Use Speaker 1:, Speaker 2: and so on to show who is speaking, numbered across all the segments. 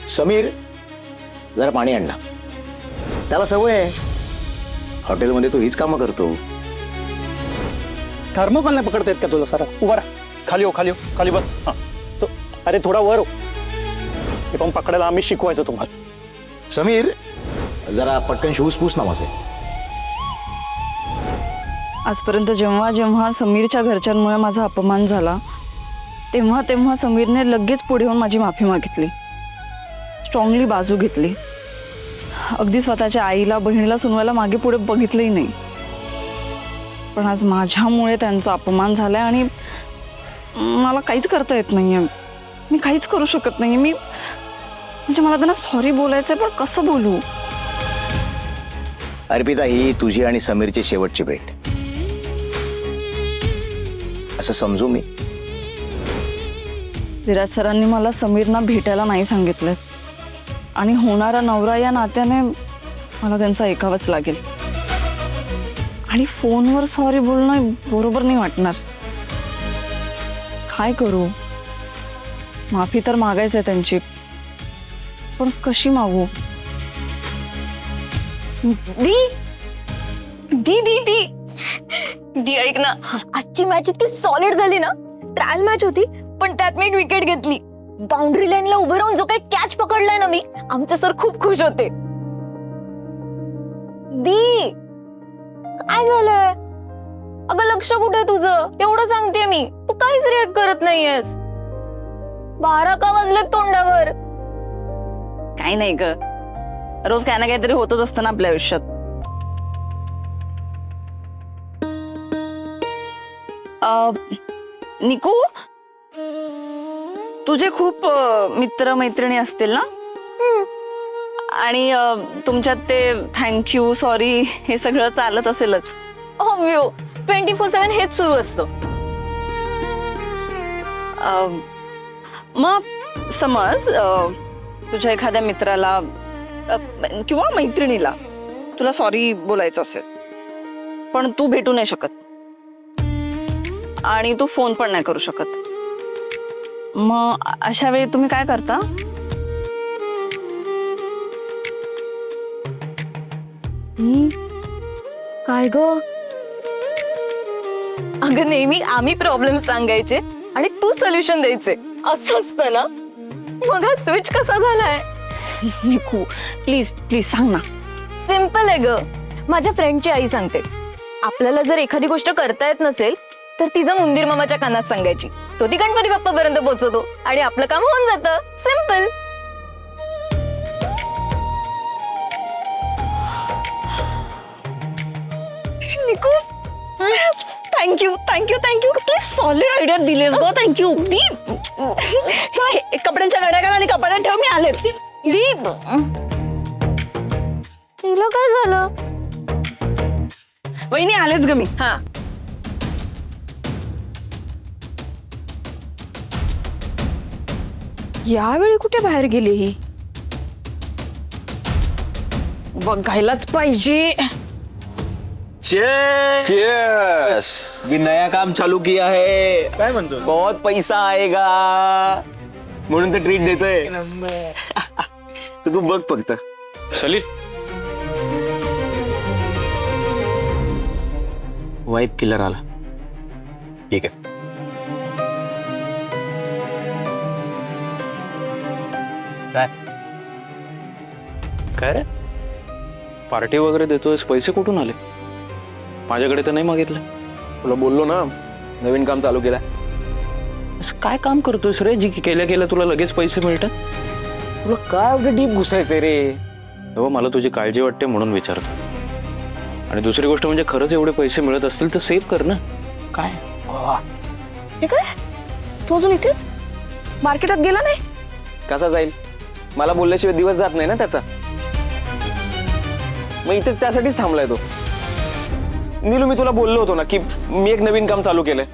Speaker 1: समीर जरा पाणी आण ना. त्याला सवय आहे, हॉटेलमध्ये तो हीच कामं करतो.
Speaker 2: थर्मोकॉल नाही पकडता येत का तुला? सर उभा राहा, खाली हो, खाली हो, खाली बस. हां तो, अरे थोडा वर हो. हे पण पकडायला आम्ही शिकवायचं तुम्हाला.
Speaker 1: समीर जरा पटकन शूज पूस ना माझे.
Speaker 3: आजपर्यंत जेव्हा जेव्हा समीरच्या घरच्यांमुळे माझा अपमान झाला तेव्हा तेव्हा समीरने लगेच पुढे येऊन माझी माफी मागितली, स्ट्रॉंगली बाजू घेतली. अगदी स्वतःच्या आईला बहिणीला सुनवायला मागे पुढे बघितलंही नाही. पण आज माझ्यामुळे त्यांचा अपमान झालाय आणि मला काहीच करता येत नाहीये. मी काहीच करू शकत नाही. मी म्हणजे मला त्यांना सॉरी बोलायचंय, पण कसं बोलू?
Speaker 1: अर्पिता, ही तुझी आणि समीरची शेवटची भेट असं समजू मी.
Speaker 3: विराज सरांनी मला समीरना भेटायला नाही सांगितलं आणि होणारा नवरा या नात्याने मला त्यांचं ऐकावंच लागेल. आणि फोनवर सॉरी बोलणं बरोबर नाही वाटणार. काय करू? माफी तर मागायचं आहे त्यांची, पण कशी मागू?
Speaker 4: दी दी दी दी दी ऐक ना, आजची मॅच इतकी सॉलिड झाली ना. ट्रायल मॅच होती पण त्यात मी एक विकेट घेतली. बाउंड्री लाईनला उभं राहून जो काही कॅच पकडलाय ना मी, आमचे सर खूप खुश होते. दी काय झालंय? अगं लक्ष कुठे तुझं? एवढं सांगते मी, तू काहीच रिॲक्ट करत नाहीयेस. 12 का वाजलेत तोंडावर?
Speaker 3: काही नाही ग, रोज काय ना काहीतरी होतच असतं ना आपल्या आयुष्यात. निकू, तुझे खूप मित्र मैत्रिणी असतील ना? आणि तुमच्यात ते थँक्यू सॉरी हे सगळं चालत असेलच.
Speaker 4: हो, 24/7 हेच सुरू असतं.
Speaker 3: मग समज तुझ्या एखाद्या मित्राला किंवा मैत्रिणीला तुला सॉरी बोलायचं असेल, पण तू भेटू नाही शकत आणि तू फोन पण नाही करू शकत, मग अशा वेळी तुम्ही काय करता?
Speaker 4: काय ग? अगं नेहमी आम्ही प्रॉब्लेम सांगायचे आणि तू सोल्युशन द्यायचे असं असतं ना. मग हा स्विच कसा झालाय?
Speaker 3: निकू प्लीज प्लीज सांग ना.
Speaker 4: सिंपल आहे ग. माझ्या फ्रेंडची आई सांगते, आपल्याला जर एखादी गोष्ट करता येत नसेल तर तिचं उंदीर मामाच्या कानात सांगायची. तो ती गणपती बाप्पा पर्यंत पोहोचवतो आणि आपलं काम होऊन जातं. Simple.
Speaker 3: Niku thank you thank you thank you. किती सॉलिड आयडिया दिलेस ग. थँक्यू. कपड्यांच्या गाड्या घाल आणि कपड्यात ठेव, मी आलेच.
Speaker 4: दीप, तिला काय झालं?
Speaker 3: वहिनी आलेच ग मी.
Speaker 4: हा, यावेळी कुठे बाहेर गेली ही?
Speaker 3: बघायलाच पाहिजे.
Speaker 5: Cheers! भी नया काम चालू किया है.
Speaker 2: काय म्हणतो?
Speaker 5: बहुत पैसा आएगा म्हणून तर ट्रीट देतोय. तर तू बघ फक्त.
Speaker 2: सलील,
Speaker 5: वाईप किलर आला. ठीक आहे.
Speaker 6: काय रे, पार्टी वगैरे देतोयस, पैसे कुठून आले? माझ्याकडे तर नाही मागितलं.
Speaker 5: तुला बोललो ना, नवीन काम चालू केलंय.
Speaker 6: असं काय काम करतोयस रे जी केल्या केल्या तुला लगेच पैसे मिळतात?
Speaker 5: तुला काय एवढं डीप घुसायचंय रे?
Speaker 6: तेव्हा मला तुझी काळजी वाटते म्हणून विचारतो. आणि दुसरी गोष्ट म्हणजे खरंच एवढे पैसे मिळत असतील तर सेव्ह कर ना.
Speaker 5: काय
Speaker 4: हे काय? तो अजून इथेच मार्केटात गेला नाही?
Speaker 5: कसा जाईल? मला बोलल्याशिवाय दिवस जात नाही ना त्याचा. मग इथेच त्यासाठीच थांबलाय तो. नीलू, मी तुला बोललो होतो ना की मी एक नवीन काम चालू केलंय.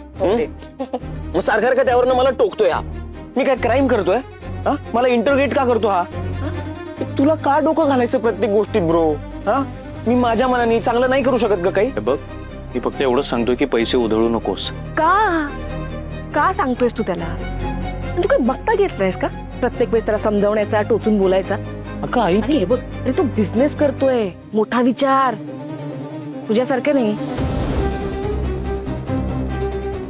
Speaker 5: मग सारखं त्यावरनं मला टोकतोय हा. मी काय क्राईम करतोय? हा, मला इंटरोगेट का करतो हा? तुला का डोकं घालायचं प्रत्येक गोष्टीत ब्रो? हा, मी माझ्या मनाने चांगलं नाही करू शकत ग काही?
Speaker 6: हे बघ, मी फक्त एवढंच सांगतोय की पैसे उधळू नकोस.
Speaker 4: का का सांगतोयस तू त्याला? तू काय बघता घेतलंयस का?
Speaker 7: प्रत्येक वेळेस त्याला समजावण्याचा, टोचून बोलायचा.
Speaker 6: अगं आई
Speaker 7: आणि हे बघ, अरे तो बिझनेस करतोय, मोठा विचार, तुझ्यासारखं नाही.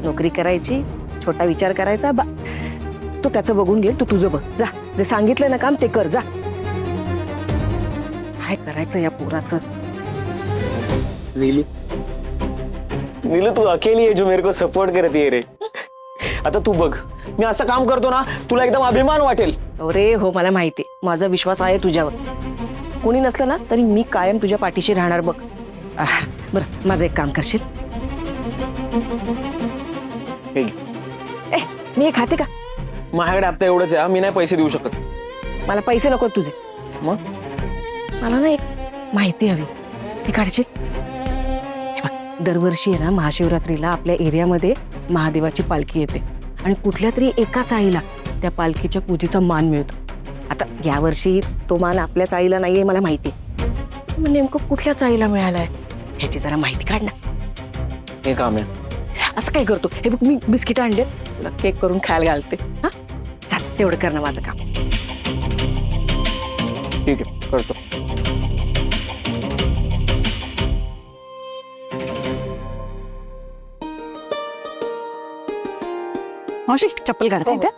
Speaker 7: नोकरी करायची, छोटा विचार करायचा. तो त्याचं बघून घे, तू तुझं बघ. जा, जे सांगितलं ना काम ते कर, जा. काय करायचं या पोराचं?
Speaker 5: नीलू, नीलू तू अकेली है जो मेरे को सपोर्ट करती है रे. आता तू बघ, मी असं काम करतो ना, तुला एकदम अभिमान वाटेल.
Speaker 7: अरे हो, मला माहिती, माझा विश्वास आहे तुझ्यावर. कोणी नसलं ना तरी मी कायम तुझ्या पाठीशी राहणार बघ. बरं, माझं एक काम करशील?
Speaker 5: हे घे.
Speaker 7: मी हे खाते का?
Speaker 5: माझ्याकडे आता एवढंच आहे, मी नाही पैसे देऊ शकत.
Speaker 7: मला पैसे नको तुझे.
Speaker 5: मग
Speaker 7: मला ना एक माहिती हवी, ती काढशील? हे बघ, दरवर्षी आहे ना महाशिवरात्रीला आपल्या एरियामध्ये महादेवाची पालखी येते आणि कुठल्या तरी एकाच आईला त्या पालखीच्या पूजेचा मान मिळतो. आता यावर्षी तो मान आपल्याच आईला नाहीये मला माहिती. मग नेमकं कुठल्याच आईला मिळालाय ह्याची जरा माहिती काढ ना.
Speaker 5: हे काम आहे.
Speaker 7: असं काय करतो? हे बघ, मी बिस्किट आणले, तुला केक करून खायला घालते. हा, चाच तेवढं करणं माझं काम.
Speaker 5: ठीक आहे, करतो.
Speaker 3: मावशी चप्पल काढते त्या.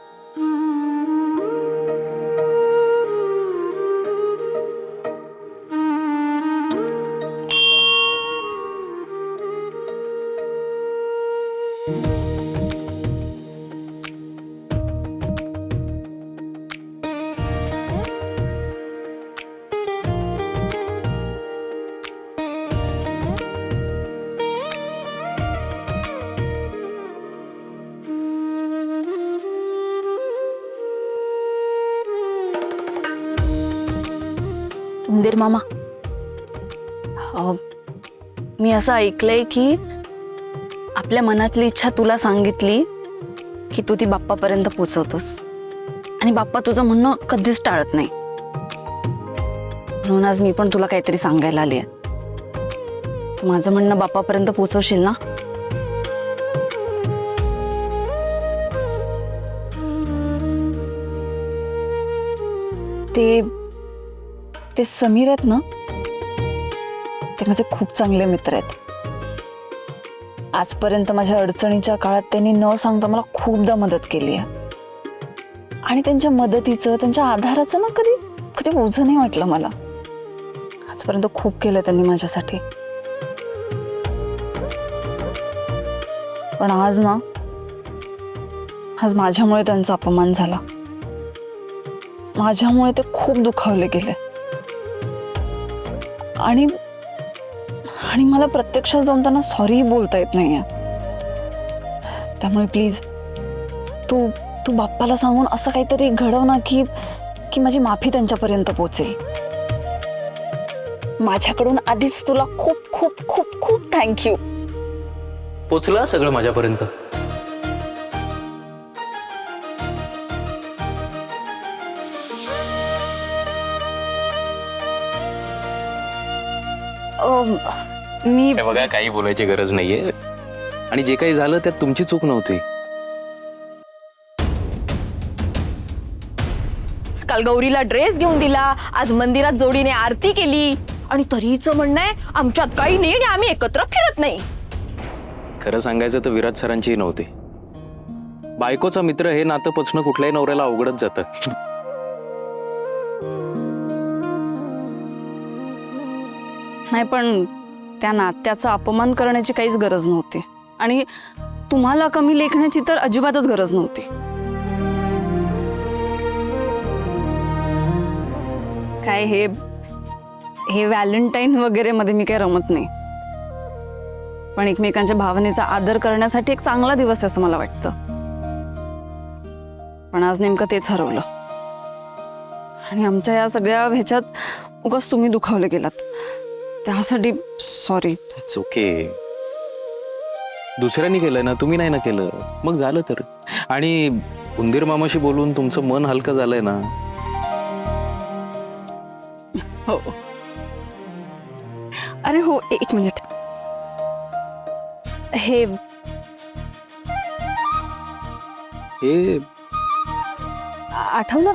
Speaker 4: उंदीर मामा, मी असं ऐकलंय की आपल्या मनातली इच्छा तुला सांगितली की तू ती बाप्पापर्यंत पोचवतोस आणि बाप्पा तुझं म्हणणं कधीच टाळत नाही. म्हणून आज मी पण तुला काहीतरी सांगायला आली आहे. तू माझं म्हणणं बाप्पापर्यंत पोचवशील ना? ते समीर आहेत ना, ते माझे खूप चांगले मित्र आहेत. आजपर्यंत माझ्या अडचणीच्या काळात त्यांनी न सांगता मला खूपदा मदत केली आहे आणि त्यांच्या मदतीचं, त्यांच्या आधाराचं ना कधी कधी ओझं नाही वाटलं मला. आजपर्यंत खूप केलं त्यांनी माझ्यासाठी. पण आज माझ्यामुळे त्यांचा अपमान झाला. माझ्यामुळे ते खूप दुखावले गेले आणि मला प्रत्यक्षात जाऊन त्यांना सॉरी बोलता येत नाहीये. त्यामुळे प्लीज तू बाप्पाला सांगून असं काहीतरी घडव ना की माझी माफी त्यांच्यापर्यंत पोहोचेल. माझ्याकडून आधीच तुला खूप खूप खूप खूप थँक्यू.
Speaker 6: पोचला सगळं माझ्यापर्यंत.
Speaker 3: मी
Speaker 6: हे बघा, काही बोलायची गरज नाहीये आणि जे काही झालं त्यात तुमची चूक नव्हती.
Speaker 4: काल गौरीला ड्रेस घेऊन दिला, आज मंदिरात जोडीने आरती केली आणि तरीचं म्हणणं आहे आमच्यात काही नाही आणि आम्ही एकत्र फिरत नाही.
Speaker 6: खरं सांगायचं तर विराज सरांचीही नव्हती. बायकोचा मित्र हे नातं पचणं कुठल्याही नवऱ्याला अवघडच जातं.
Speaker 3: नाही, पण त्या नात्याचा अपमान करण्याची काहीच गरज नव्हती आणि तुम्हाला कमी लेखण्याची तर अजिबातच गरज नव्हती. काय हे व्हॅलेंटाईन वगैरे मध्ये मी काही रमत नाही, पण एकमेकांच्या भावनेचा आदर करण्यासाठी एक चांगला दिवस असं मला वाटतं. पण आज नेमकं तेच हरवलं आणि आमच्या या सगळ्या ह्याच्यात उगाच तुम्ही दुखावले गेलात. त्यासाठी सॉरी.
Speaker 6: It's okay. दुसऱ्यांनी केलंय ना, तुम्ही नाही ना केलं, मग झालं तर. आणि उंदीर मामाशी बोलून तुमचं मन हलकं झालंय ना.
Speaker 3: हो. अरे हो, एक मिनिट. हे
Speaker 6: हे
Speaker 3: आठवलं?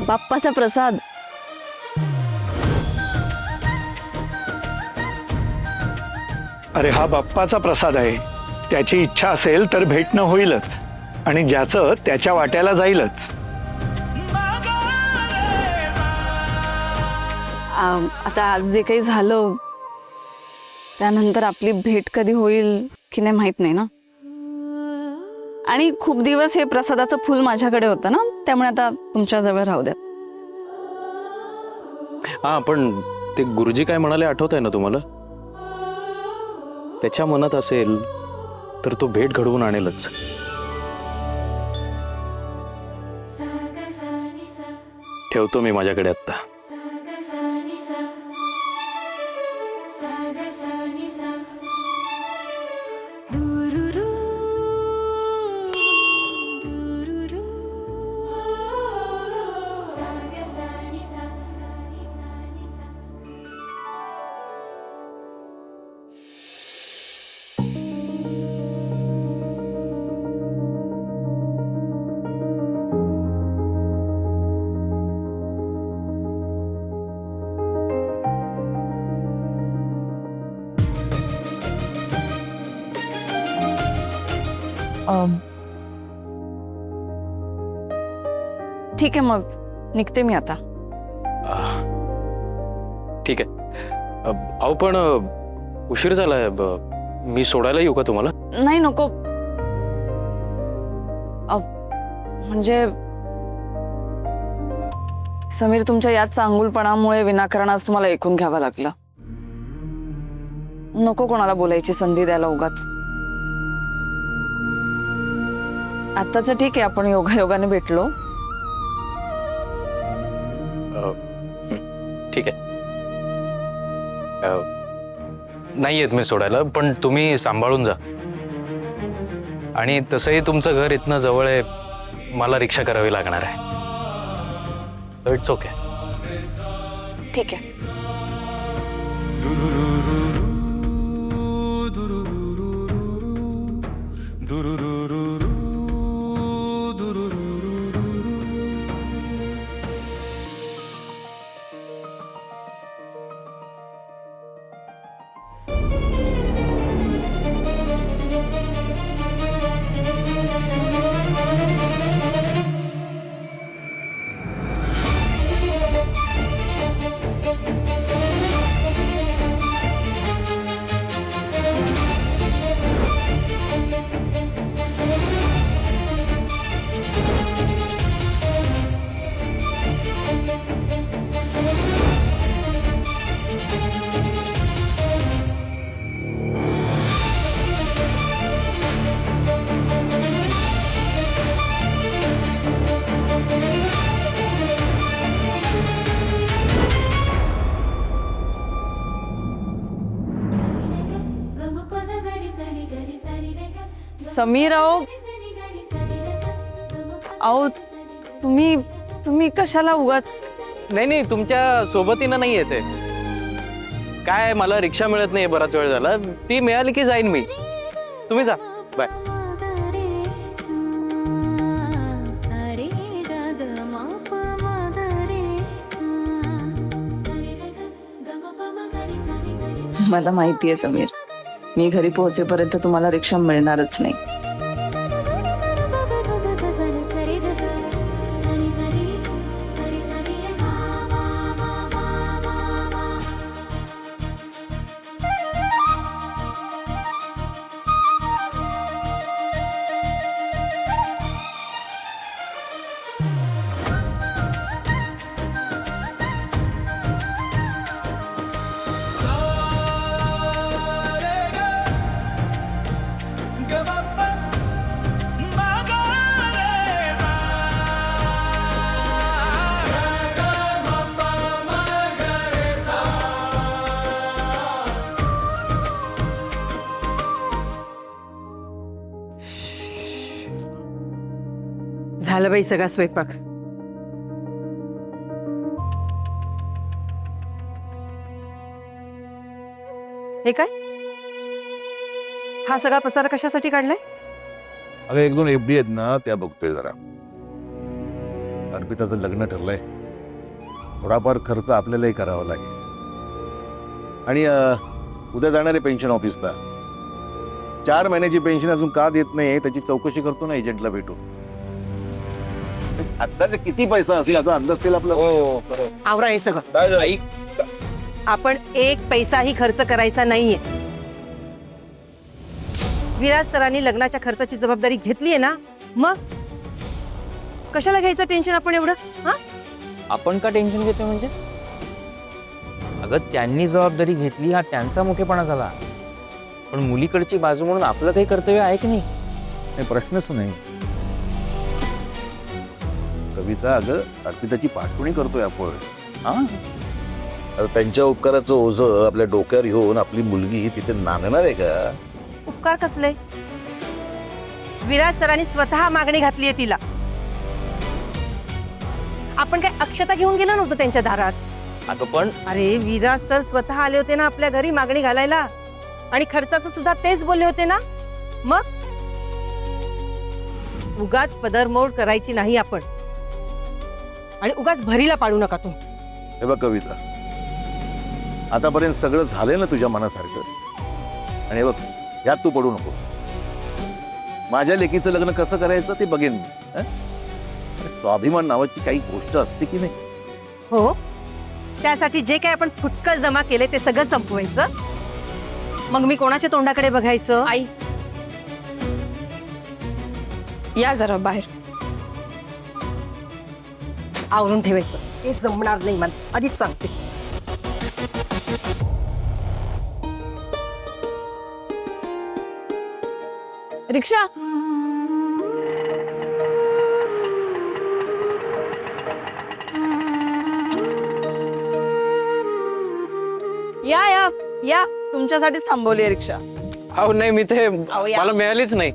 Speaker 3: बाप्पाचा प्रसाद.
Speaker 2: अरे हा बाप्पाचा प्रसाद आहे. त्याची इच्छा असेल तर भेटणं होईलच आणि ज्याचं त्याच्या वाट्याला जाईलच.
Speaker 3: आता आज जे काही झालं त्यानंतर आपली भेट कधी होईल की नाही माहित नाही ना. आणि खूप दिवस हे प्रसादाचं फूल माझ्याकडे होतं ना, त्यामुळे आता तुमच्या जवळ राहू द्यात.
Speaker 6: हा, पण ते गुरुजी काय म्हणाले आठवत आहे ना तुम्हाला? त्याच्या मनात असेल तर तो भेट घडवून आणेलच. ठेवतो मी माझ्याकडे आत्ता.
Speaker 3: ठीक आहे, मग निघते मी आता.
Speaker 6: ठीक आहे. अहो पण उशीर झालाय. मी सोडायला येऊ का तुम्हाला?
Speaker 3: नाही, नको. म्हणजे समीर, तुमच्या याच चांगुलपणामुळे विनाकारण आज तुम्हाला ऐकून घ्यावं लागलं. नको कोणाला बोलायची संधी द्यायला उगाच. आत्ताच ठीक आहे, आपण योगायोगाने भेटलो.
Speaker 6: ठीक आहे. नाही येत मी सोडायला, पण तुम्ही सांभाळून जा. आणि तसंही तुमचं घर इथनं जवळ आहे, मला रिक्षा करावी लागणार आहे. It's okay.
Speaker 3: ठीक आहे. समीर, अहो तुम्ही कशाला उगाच?
Speaker 6: नाही, तुमच्या सोबतीनं नाही येते. काय मला रिक्षा मिळत नाही, बराच वेळ झाला. ती मिळाली की जाईन मी. तुम्ही जा. बाय.
Speaker 3: मला माहिती आहे समीर, मी घरी पोहोचेपर्यंत तुम्हाला रिक्षा मिळणारच नाही.
Speaker 7: झालं बाई सगळा स्वयंपाक. हे काय? हा सगळा पसारा कशासाठी काढलाय?
Speaker 8: अगं 1-2 FD आहेत ना, त्या बघतोय जरा. अर्पिताचं लग्न ठरलंय. थोडाफार खर्च आपल्यालाही करावा लागेल. आणि उद्या जाणार आहे पेन्शन ऑफिसला. 4 महिन्याची पेन्शन अजून का देत नाही त्याची चौकशी करतो ना एजंटला भेटून. अंदाजे किती पैसा असेल याचा अंदाज केला आपला.
Speaker 7: आवरा हे सगळं. आपण एक पैसाही खर्च करायचा नाहीये. विराज सरांनी लग्नाच्या खर्चाची जबाबदारी घेतली आहे ना, मग कशाला घ्यायचं टेन्शन आपण एवढं? हा,
Speaker 9: आपण का टेन्शन घेतो म्हणजे? अगं त्यांनी जबाबदारी घेतली हा त्यांचा मोठेपणा झाला, पण मुलीकडची बाजू म्हणून आपलं काही कर्तव्य आहे की नाही?
Speaker 8: नाही, प्रश्नच नाही. कविता, अगं अर्पिताची पाठवणी करतोय आपण. हा, आता त्यांच्या उपकाराचं ओझं आपल्या डोक्यावर घेऊन आपली मुलगी तिथे नांदणार आहे का?
Speaker 7: उपकार कसले? विराज सरांनी स्वतः मागणी घातली आहे तिला. आपण काय अक्षता घेऊन गेलो नव्हतो त्यांच्या दारात?
Speaker 9: अगं पण
Speaker 7: अरे विराज सर स्वतः आले होते ना आपल्या घरी मागणी घालायला, आणि खर्चाचं सुद्धा तेच बोलले होते ना. मग उगाच पदरमोड करायची नाही आपण, आणि उगाच भरीला पाडू नका तू.
Speaker 8: हे बघ कविता, आतापर्यंत सगळं झालंय ना तुझ्या मनासारखं. आणि हे बघ, यात तू पडू नको. माझ्या लेकीचं लग्न कसं करायचं ते बघेन मी. अरे, स्वाभिमान नावाची काही गोष्ट असते की नाही?
Speaker 7: हो, त्यासाठी जे काय आपण फुटकं जमा केले ते सगळं संपवायचं. मग मी कोणाच्या तोंडाकडे बघायचं?
Speaker 3: आई, या जरा बाहेर.
Speaker 7: आवरून ठेवायचं. हे जमणार नाही मला, आधीच सांगते.
Speaker 3: रिक्षा. या या या, तुमच्यासाठीच थांबवली रिक्षा.
Speaker 5: हो नाही, मी ते
Speaker 3: अहो, या.
Speaker 5: मला मिळालीच नाही.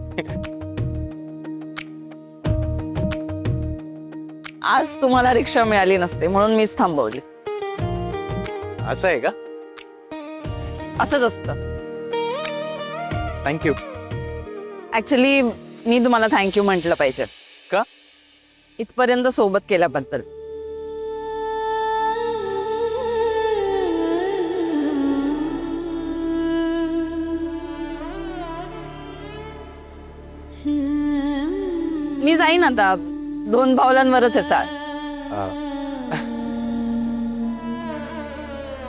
Speaker 3: आज तुम्हाला रिक्षा मिळाली नसते म्हणून मीच थांबवली.
Speaker 5: असं आहे का?
Speaker 3: असंच असतं.
Speaker 5: थँक्यू.
Speaker 3: ऍक्च्युली मी तुम्हाला थँक्यू म्हटलं पाहिजे.
Speaker 5: का?
Speaker 3: इथपर्यंत सोबत केल्याबद्दल. मी जाईन आता. 2 पावलांवरच आहे चाळ.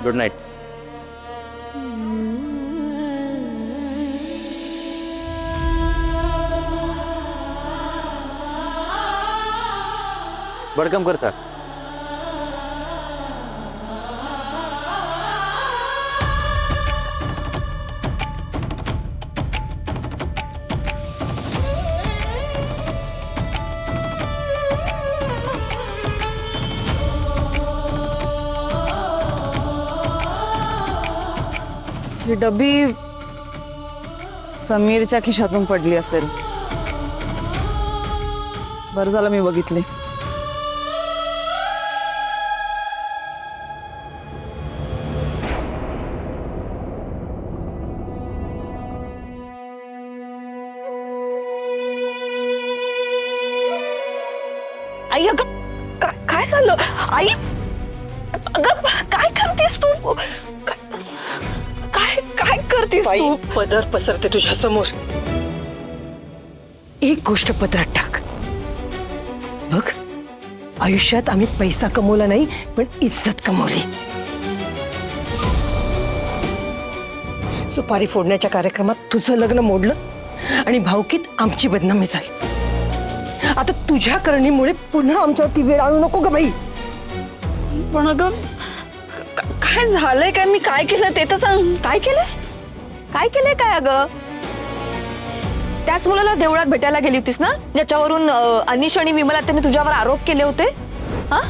Speaker 9: Good night.
Speaker 5: बडकम कर चाल.
Speaker 3: ही डबी समीरच्या खिशातून पडली असेल. बरं झालं मी बघितले. आई, अगं काय झालं? आई, अगं काय करतेस तू? काय करतेस तू?
Speaker 7: पदर पसरते तुझ्या समोर. एक गोष्ट पदरात टाक. बघ, आयुष्यात आम्ही पैसा कमवला नाही, पण इज्जत कमवली. सुपारी फोडण्याच्या कार्यक्रमात तुझं लग्न मोडलं आणि भावकीत आमची बदनामी झाली. आता तुझ्या करणीमुळे पुन्हा आमच्यावरती वेळ आणू नको ग बाई.
Speaker 3: पण अगं काय झालंय? काय मी काय केलं ते तर सांग. काय केलंय काय? अगं
Speaker 4: त्याच मुलाला देवळात भेटायला गेली होतीस ना, ज्याच्यावरून अनिश आणि विमला त्यांनी तुझ्यावर आरोप केले होते. हा,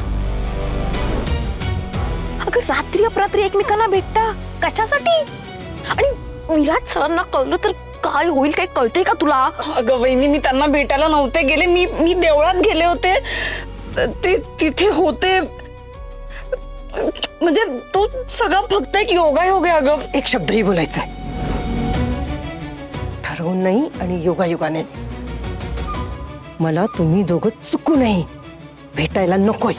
Speaker 4: अगं रात्री अपरात्री एकमेकांना भेटता कशासाठी? आणि विराज सरांना कळलं तर काय होईल? काही कळतंय का तुला?
Speaker 3: अगं वहिनी, मी त्यांना भेटायला नव्हते गेले. मी देवळात गेले होते. ते तिथे होते. म्हणजे तो सगळं फक्त एक योगायोग आहे. अगं
Speaker 7: एक शब्दही बोलायचा आहे. ठरवून नाही आणि योगायोगाने नाही. मला तुम्ही दोघं चुकूनही भेटायला नकोय.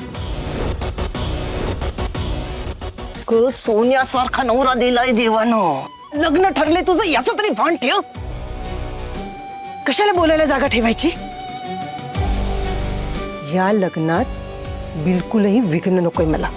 Speaker 7: सोन्यासारखा नवरा दिलाय देवानं. लग्न ठरले तुझं याचं तरी भान ठेव. कशाला बोलायला जागा ठेवायची. या लग्नात बिलकुलही विघ्न नकोय मला.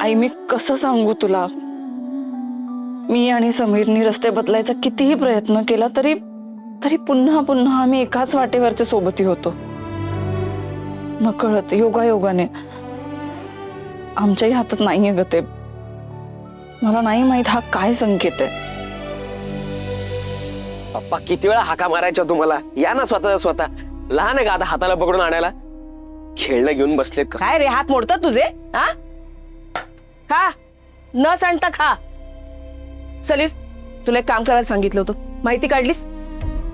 Speaker 3: आई मी कसं सांगू तुला. मी आणि समीरनी रस्ते बदलायचा कितीही प्रयत्न केला तरी तरी पुन्हा पुन्हा आम्ही एकाच वाटेवरचे सोबती होतो. नकळत योगायोगाने. आमच्याही हातात नाहीये ग ते. मला नाही माहित हा काय संकेत आहे.
Speaker 5: पप्पा किती वेळा हाका मारायच्या तुम्हाला. या ना स्वतः लहान आहे का आता हाताला पकडून आणायला. खेळणं घेऊन बसलेत कसं.
Speaker 7: काय रे हात मोडतात तुझे. हा खा न सांगता खा. सलील तुला एक काम करायला सांगितलं होतं. माहिती काढलीस.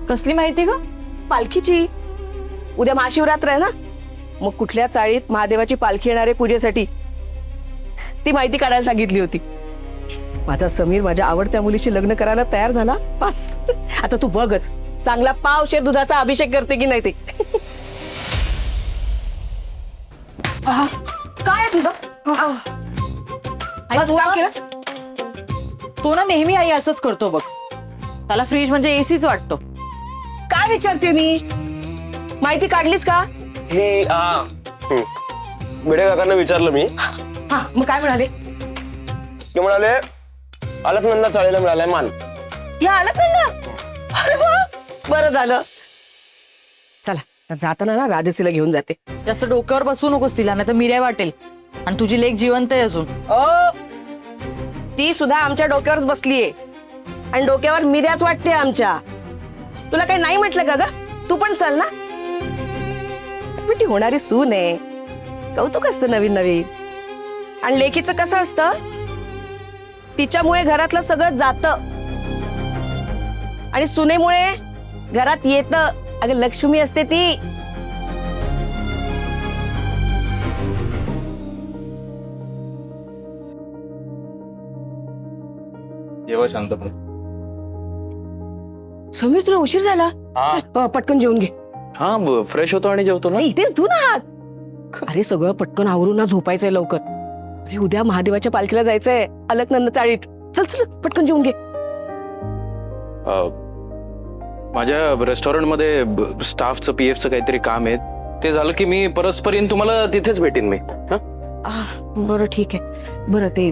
Speaker 4: कसली माहिती ग.
Speaker 7: पालखीची. उद्या महाशिवरात्र आहे ना. मग कुठल्या चाळीत महादेवाची पालखी येणार आहे पूजेसाठी ती माहिती काढायला सांगितली होती. माझा समीर माझ्या आवडत्या मुलीशी लग्न करायला तयार झाला. बस आता तू बघच चांगला पावशेर दुधाचा अभिषेक करते की नाही ते.
Speaker 4: काय आहे तुझं.
Speaker 7: आज काय केलंस?
Speaker 4: तो ना नेहमी आई असंच करतो बघ. त्याला फ्रीज म्हणजे एसीच वाटतो.
Speaker 7: काय विचारते मी. माहिती काढलीस का.
Speaker 5: हे भिडे काकांना विचारलं मी.
Speaker 7: हा मग काय म्हणाले.
Speaker 5: ते म्हणाले अलकनंदा चाळीला मिळालाय मान.
Speaker 7: या आलं पण ना. अरे वा बरं झालं. चला जाताना ना राजसीला घेऊन जाते.
Speaker 4: जास्त डोक्यावर बसवू नकोस तिला, नाही तर मिऱ्या वाटेल. आणि तुझी लेक जिवंत आहे अजून.
Speaker 7: ती सुद्धा आमच्या डोक्यावरच बसलीये आणि डोक्यावर मिऱ्याच वाटते आमच्या. तुला काही नाही म्हटलं का ग. तू पण चल ना. पण ती होणारी सून आहे. कौतुक असतं नवीन नवीन. आणि लेकीचं कसं असतं तिच्यामुळे घरातलं सगळं जातं आणि सुनेमुळे घरात येतं. अगं लक्ष्मी असते ती.
Speaker 6: जेव्हा शांतपणे.
Speaker 7: समीर तुला उशीर झाला. चल, पटकन जेवून घे.
Speaker 6: हा फ्रेश होतो आणि जेवतो ना.
Speaker 7: नाही, इथेच धु ना हात. अरे सगळं पटकन आवरून ना झोपायचंय लवकर. अरे उद्या महादेवाच्या पालखीला जायचंय अलकनंद चाळीत. चल चल पटकन जेवून घे.
Speaker 6: माझ्या रेस्टॉरंटमध्ये स्टाफचं PFचं काहीतरी काम आहे. ते झालं की मी परस्पर येईन तुम्हाला तिथेच भेटेन मी.
Speaker 7: बरं ठीक आहे. बरं ते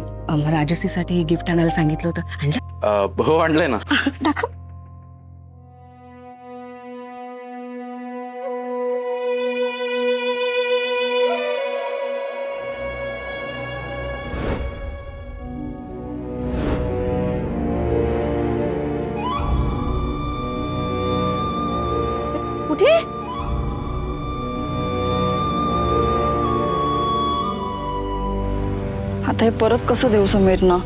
Speaker 7: राजसीसाठी गिफ्ट आणायला सांगितलं होतं. आणलं.
Speaker 6: हो आणलंय ना.
Speaker 7: दाखव. कुठे.
Speaker 3: आता हे परत कसं देऊ समीरना.